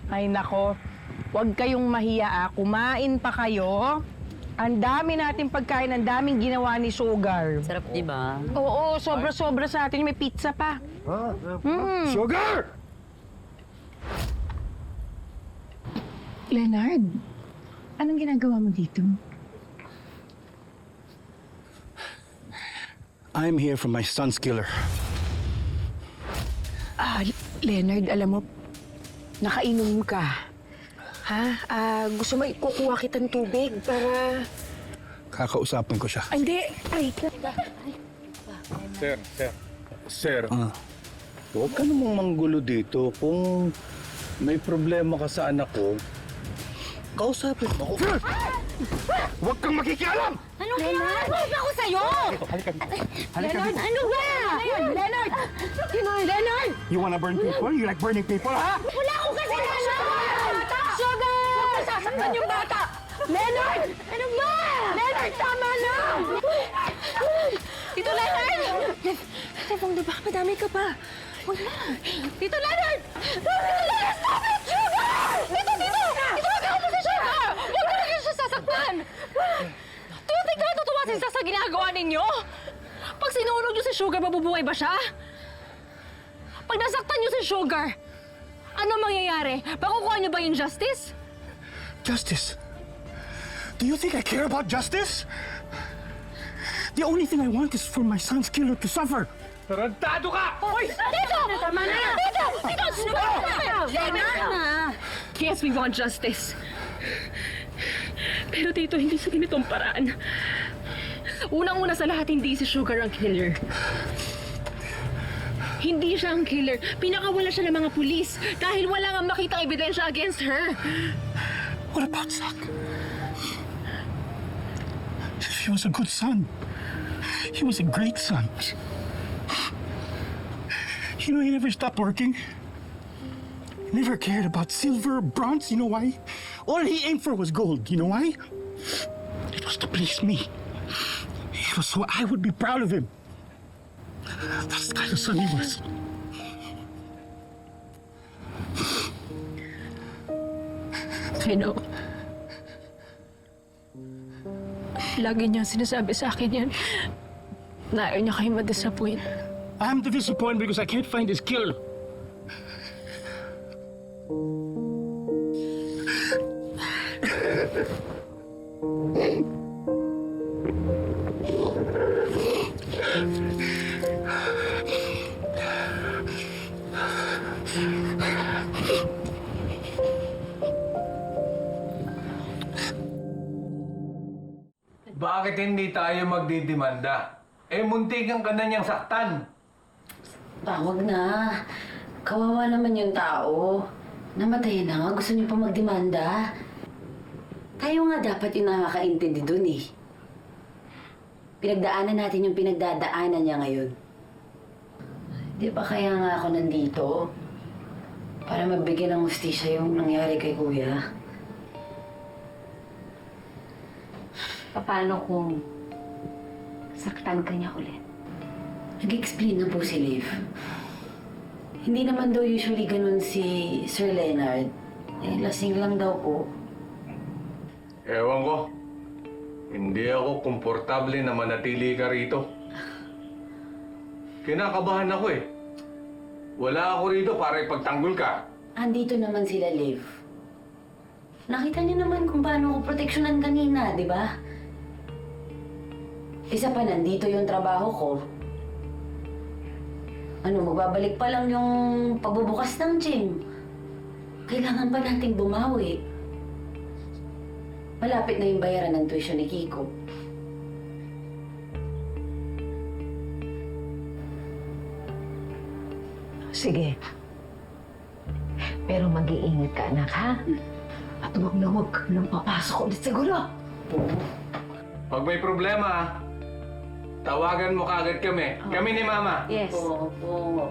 Ay nako, huwag kayong mahiya Kumain pa kayo. Ang dami nating pagkain, ang daming ginawa ni Sugar. Sarap, di ba? Oo, sobra-sobra sa atin. May pizza pa. Sugar! Leonard, anong ginagawa mo dito? I'm here for my son's killer. Leonard, alam mo, nakainom ka. Ha? Gusto mo ikukuha kitang tubig para... Kakausapin ko siya. Hindi! Ay, Sir, Huwag ka namang manggulo dito. Kung may problema ka sa anak ko, kausapin mo ako. huwag kang makikialam! Anong ginagawa ako sa'yo? Leonard, Ano ba? Leonard! Leonard! You wanna burn people? You like burning people, ha? Wala akong kasalanan! Sugar! Sasaktan yung bata! Leonard! Ano ba? Leonard, tama na! Tito Leonard! Tepong, di ba? Madami ka pa. Huwag na. Tito Leonard! Tito Leonard, stop it! Sugar! Tito! Huwag ka ako sa Sugar! Huwag ka na siya sasaktan! Tutik ka natutuwa siya sa ginagawa ninyo? Pag sinunog niyo si Sugar, mabubuhay ba siya? Pag nasaktan niyo si Sugar, ano mangyayari? Makukuha niyo ba yung justice? justice. Do you think I care about justice? The only thing I want is for my son's killer to suffer. Tarantado ka! Hoy! Tito! Tama na! Tito! Tito! Leonard! Yes, we want justice. Pero Tito, hindi sa ganitong paraan. Unang-una sa lahat, hindi si Sugar ang killer. Hindi siya ang killer. Pinakawala siya ng mga pulis dahil wala nga makitang ebidensya against her. What about Zach? He was a good son. He was a great son. You know, he never stopped working. He never cared about silver or bronze. You know why? All he aimed for was gold. You know why? It was to please me. It was so I would be proud of him. That's the kind of son he was. I know. Lagi niya sinasabi sa akin yan na ayaw niya kayo ma-disappoint. I'm disappointed because I can't find his killer. Bakit hindi tayo magdidemanda? Muntikan ka na niyang saktan. Wag na. Kawawa naman yung tao. Namatay na nga. Gusto niyo pa magdemanda? Tayo nga dapat yung nakakaintindi dun eh. Pinagdaanan natin yung pinagdadaanan niya ngayon. Di ba kaya nga ako nandito? Para magbigyan ng hustisya yung nangyari kay Kuya. Paano kung saktan ka niya ulit? Nag-explain na po si Liv. Hindi naman daw usually ganun si Sir Leonard. Lasing lang daw po. Ewan ko. Hindi ako komportable na manatili ka rito. Kinakabahan ako eh. Wala ako rito para ipagtanggol ka. Andito naman sila, Liv. Nakita niyo naman kung paano ko proteksyonan kanina, di ba? Isa pa, nandito yung trabaho ko. Magbabalik pa lang yung pagbubukas ng gym. Kailangan pa nating bumawi. Malapit na yung bayaran ng tuition ni Kiko. Sige. Pero mag-iingat ka, anak, ha? At huwag ka nang papasok ulit sa gulo. Pag may problema, tawagan mo kagad kami. Kami ni Mama. Yes. Oo.